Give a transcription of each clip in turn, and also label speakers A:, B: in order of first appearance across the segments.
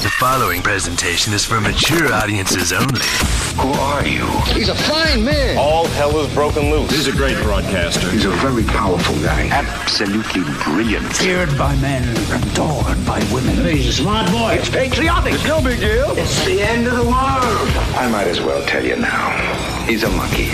A: The following presentation is for mature audiences only.
B: Who are you?
C: He's a fine man.
D: All hell is broken loose.
E: He's a great broadcaster.
B: He's a very powerful guy. Absolutely brilliant.
F: Feared by men, adored by women.
C: He's a smart boy.
F: It's patriotic.
C: It's no big deal.
F: It's the end of the world.
B: I might as well tell you now. He's a monkey.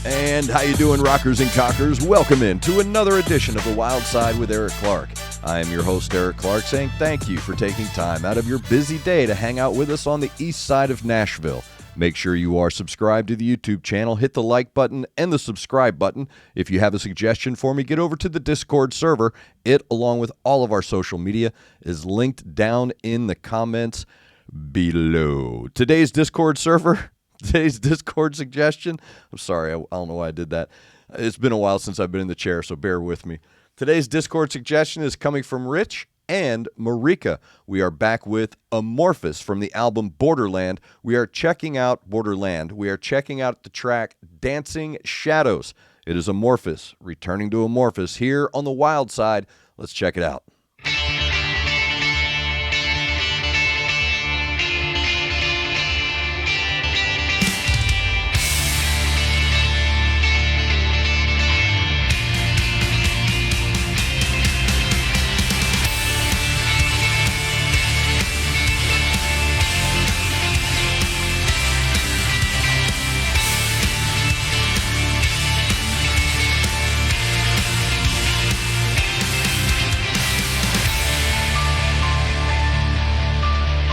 G: And how you doing, rockers and cockers? Welcome in to another edition of The Wyldeside with Eric Clark. I am your host, Eric Clark, saying thank you for taking time out of your busy day to hang out with us on the east side of Nashville. Make sure you are subscribed to the YouTube channel. Hit the like button and the subscribe button. If you have a suggestion for me, get over to the Discord server. It, along with all of our social media, is linked down in the comments below. Today's Discord suggestion. I'm sorry, I don't know why I did that. It's been a while since I've been in the chair, so bear with me. Today's Discord suggestion is coming from Rich and Marika. We are back with AMORPHIS from the album Borderland. We are checking out Borderland. We are checking out the track Dancing Shadows. It is AMORPHIS, returning to AMORPHIS here on the Wyldeside. Let's check it out.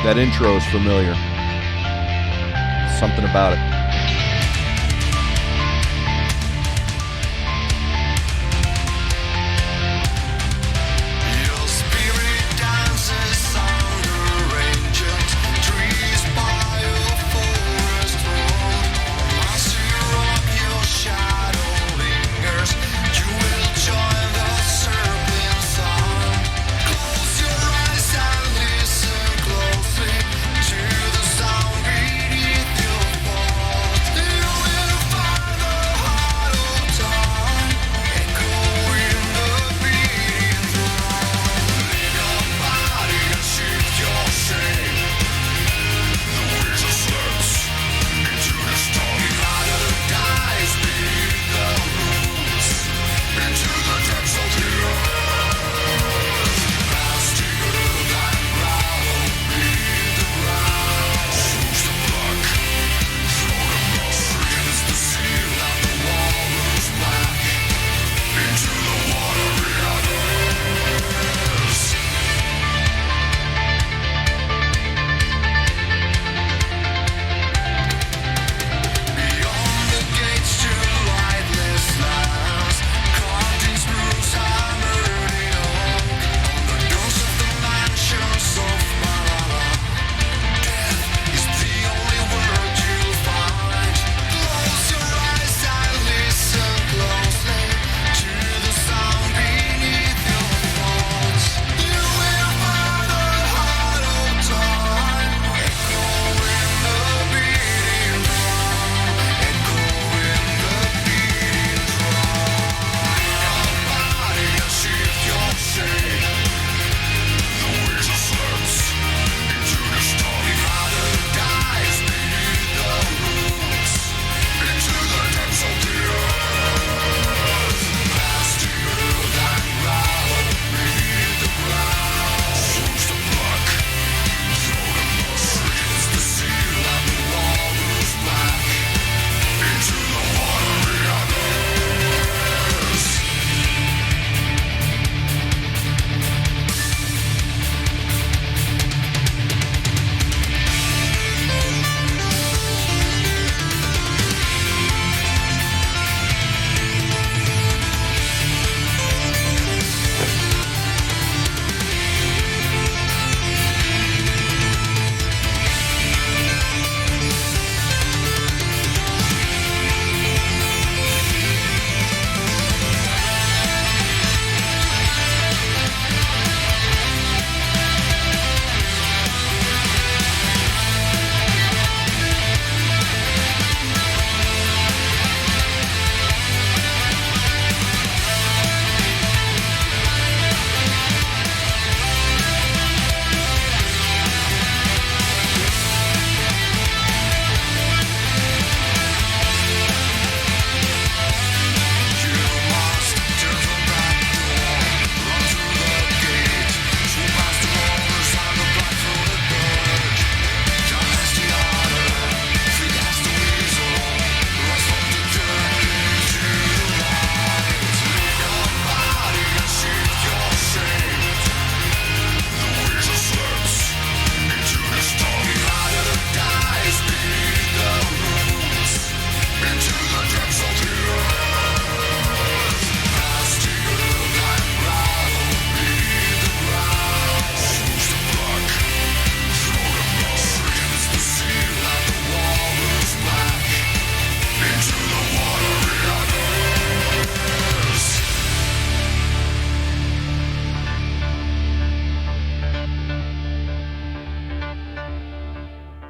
G: That intro is familiar. Something about it.
H: To the sound beneath your voice.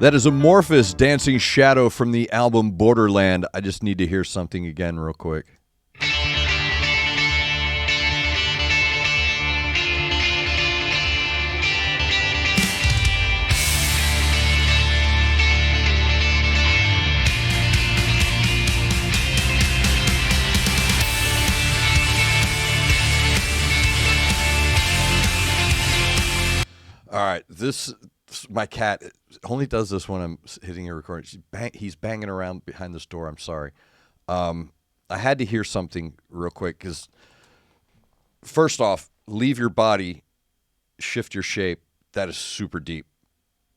G: That is AMORPHIS, Dancing Shadow from the album Borderland. I just need to hear something again real quick. All right, my cat only does this when I'm hitting a record. He's banging around behind this door. I'm sorry. I had to hear something real quick because, first off, leave your body, shift your shape. That is super deep.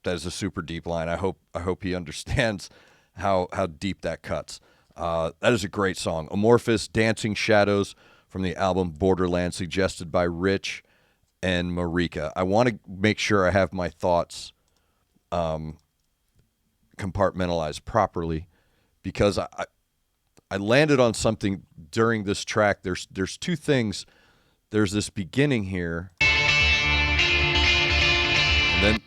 G: That is a super deep line. I hope he understands how deep that cuts. That is a great song. AMORPHIS, Dancing Shadows from the album Borderland, suggested by Rich and Marika. I want to make sure I have my thoughts compartmentalized properly because I landed on something during this track. There's two things. There's this beginning here, and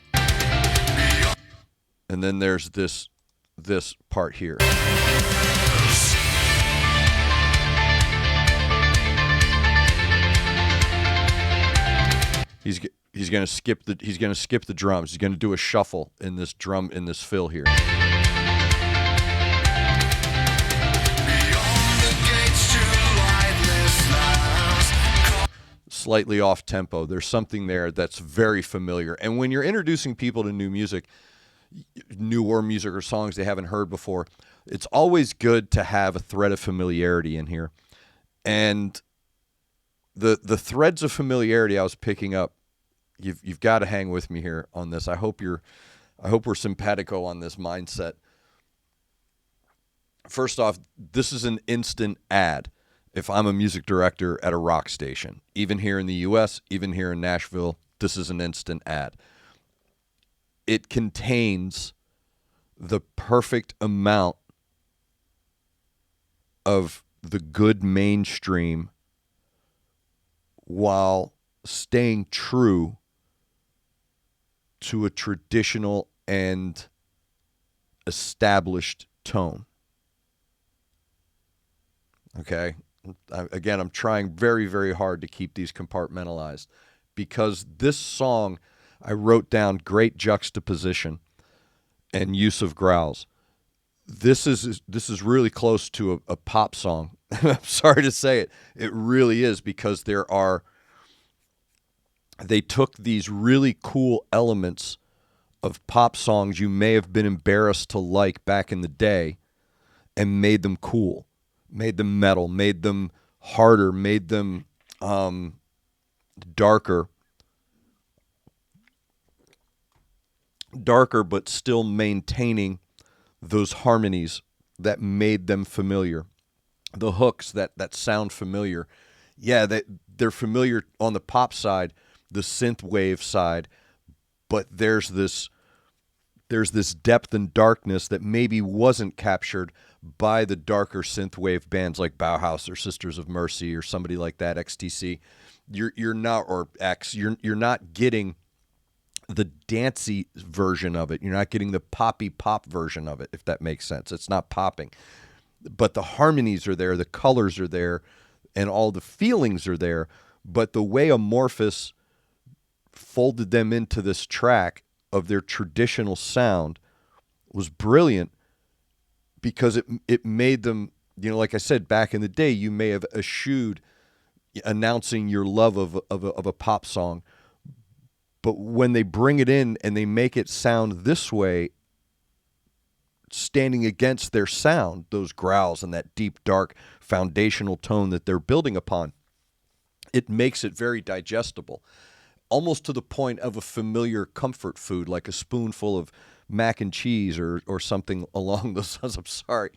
G: then there's this part here. He's going to skip the drums. He's going to do a shuffle in this fill here. Slightly off tempo. There's something there that's very familiar. And when you're introducing people to newer music or songs they haven't heard before, it's always good to have a thread of familiarity in here. And the threads of familiarity I was picking up, you've got to hang with me here on this. I hope we're simpatico on this mindset. First off, this is an instant ad if I'm a music director at a rock station. Even here in the US, even here in Nashville, this is an instant ad. It contains the perfect amount of the good mainstream while staying true to a traditional and established tone. Okay? I'm trying very, very hard to keep these compartmentalized because this song, I wrote down great juxtaposition and use of growls. This is really close to a pop song. I'm sorry to say it. It really is because they took these really cool elements of pop songs you may have been embarrassed to like back in the day and made them cool, made them metal, made them harder, made them darker, but still maintaining those harmonies that made them familiar. The hooks that sound familiar. Yeah, they're familiar on the pop side, the synth wave side, but there's this depth and darkness that maybe wasn't captured by the darker synth wave bands like Bauhaus or Sisters of Mercy or somebody like that, XTC. You're not, or X. You're not getting the dancey version of it. You're not getting the poppy pop version of it, if that makes sense. It's not popping, but the harmonies are there, the colors are there, and all the feelings are there. But the way AMORPHIS folded them into this track of their traditional sound was brilliant because it made them, like I said, back in the day, you may have eschewed announcing your love of a pop song. But when they bring it in and they make it sound this way, standing against their sound, those growls and that deep, dark, foundational tone that they're building upon, it makes it very digestible, almost to the point of a familiar comfort food, like a spoonful of mac and cheese or something along those lines. I'm sorry.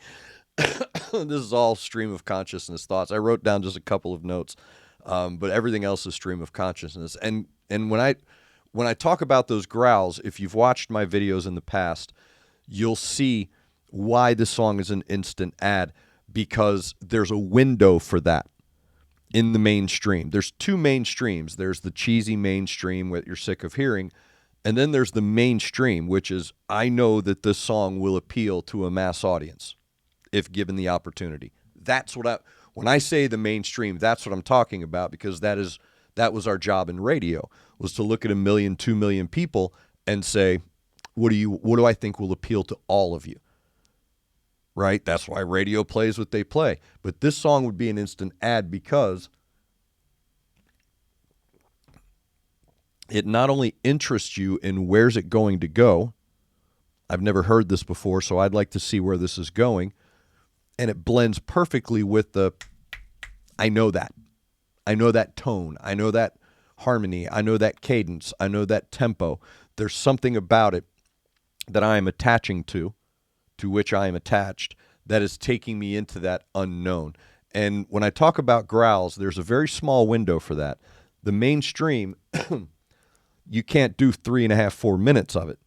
G: This is all stream of consciousness thoughts. I wrote down just a couple of notes, but everything else is stream of consciousness. And when I talk about those growls, if you've watched my videos in the past, you'll see why this song is an instant ad, because there's a window for that in the mainstream. There's two mainstreams. There's the cheesy mainstream that you're sick of hearing, And then there's the mainstream, which is, I know that this song will appeal to a mass audience if given the opportunity. That's what when I say the mainstream, that's what I'm talking about, because that was our job in radio, was to look at 1 million, 2 million people and say, what do I think will appeal to all of you? Right? That's why radio plays what they play. But this song would be an instant ad because it not only interests you in where's it going to go. I've never heard this before, so I'd like to see where this is going. And it blends perfectly with I know that tone. I know that harmony. I know that cadence. I know that tempo. There's something about it that I am attaching to which I am attached, that is taking me into that unknown. And when I talk about growls, there's a very small window for that. The mainstream, you can't do 3.5, 4 minutes of it.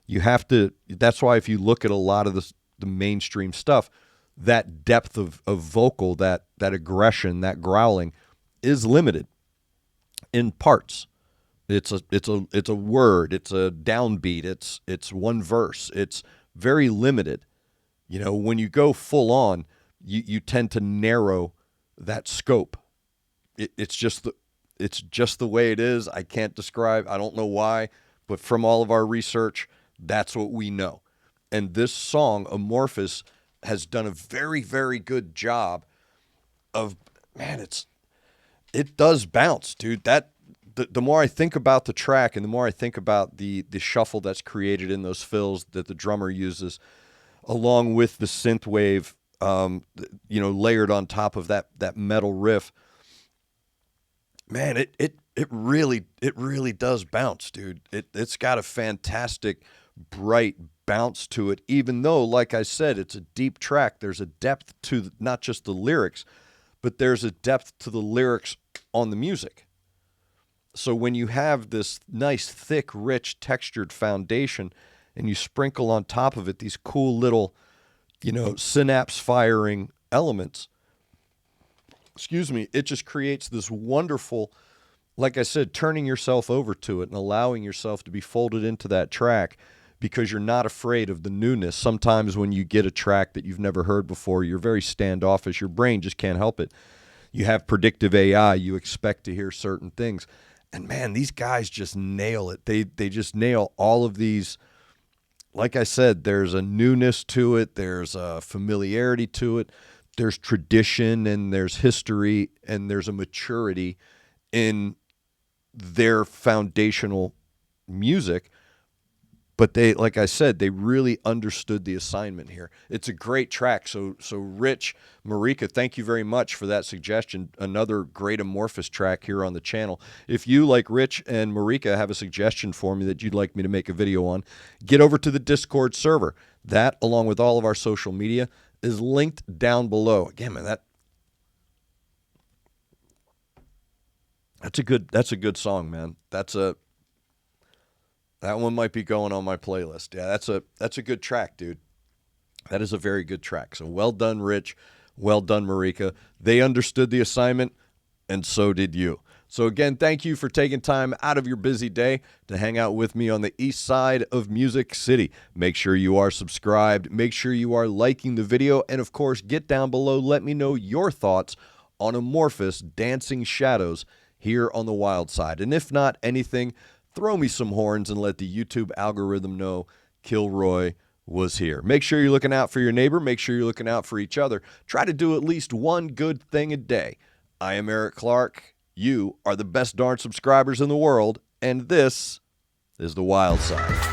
G: You have to, that's why if you look at a lot of the mainstream stuff, that depth of vocal, that aggression, that growling is limited in parts. It's a word, it's a downbeat, it's one verse. It's very limited. You know, when you go full on, you tend to narrow that scope. It's just the way it is. I can't describe, I don't know why, but from all of our research, that's what we know. And this song, Amorphis, has done a very, very good job of, man, it does bounce, dude. The more I think about the track and the more I think about the shuffle that's created in those fills that the drummer uses, along with the synth wave, layered on top of that metal riff, man, it really does bounce, dude. It's got a fantastic, bright bounce to it, even though, like I said, it's a deep track. There's a depth to not just the lyrics, but there's a depth to the lyrics on the music. So when you have this nice, thick, rich, textured foundation, and you sprinkle on top of it these cool little, synapse-firing elements, it just creates this wonderful, like I said, turning yourself over to it and allowing yourself to be folded into that track because you're not afraid of the newness. Sometimes when you get a track that you've never heard before, you're very standoffish. Your brain just can't help it. You have predictive AI. You expect to hear certain things. And man, these guys just nail it. They just nail all of these. Like I said, there's a newness to it. There's a familiarity to it. There's tradition and there's history and there's a maturity in their foundational music. But they, like I said, they really understood the assignment here. It's a great track. So Rich, Marika, thank you very much for that suggestion. Another great Amorphis track here on the channel. If you, like Rich and Marika, have a suggestion for me that you'd like me to make a video on, get over to the Discord server. That, along with all of our social media, is linked down below. Again, man, that's a good song, man. That one might be going on my playlist. Yeah, that's a good track, dude. That is a very good track. So well done, Rich. Well done, Marika. They understood the assignment, and so did you. So again, thank you for taking time out of your busy day to hang out with me on the east side of Music City. Make sure you are subscribed. Make sure you are liking the video. And of course, get down below. Let me know your thoughts on Amorphis Dancing Shadows here on the Wyldeside. And if not anything, throw me some horns and let the YouTube algorithm know Kilroy was here. Make sure you're looking out for your neighbor. Make sure you're looking out for each other. Try to do at least one good thing a day. I am Eric Clark. You are the best darn subscribers in the world, and this is the Wyldeside.